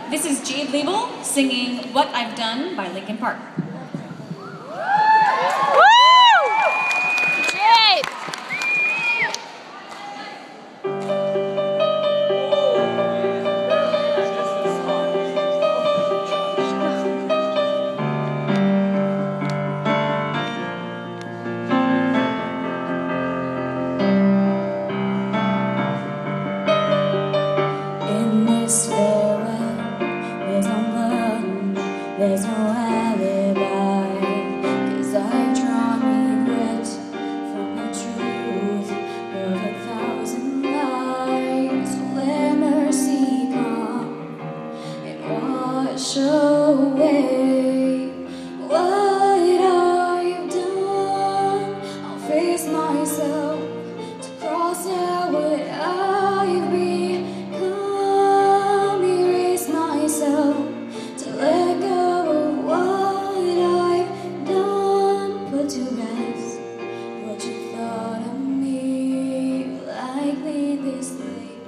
This is Jade Label singing What I've Done by Linkin Park. Jade! In this farewell, there's no blood, there's no alibi, 'cause I've drawn regret from the truth of 1,000 lies. So let mercy come and wash away what I've done. I'll face myself to cross out what I've become. To let go of what I've done, put to rest what you thought of me. Likely this late,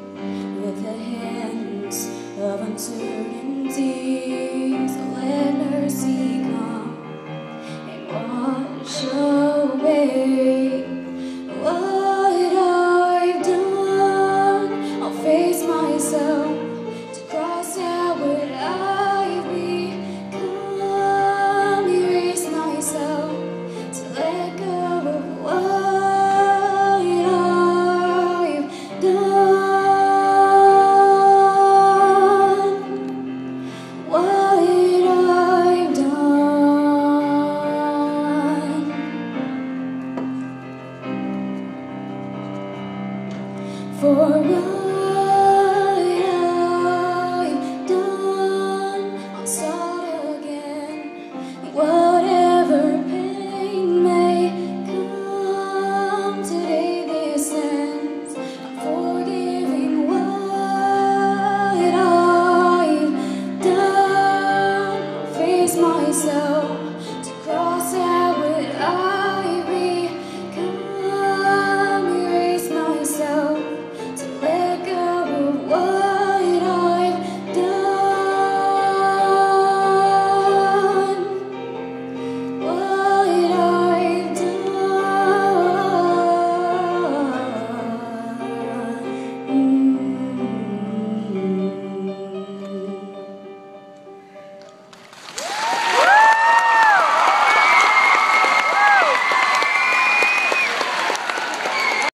with the hands of uncertainty. So let mercy come and wash away what I've done. I'll face myself to cross out what I've become, erase myself to let go of what I've done, what I've done. For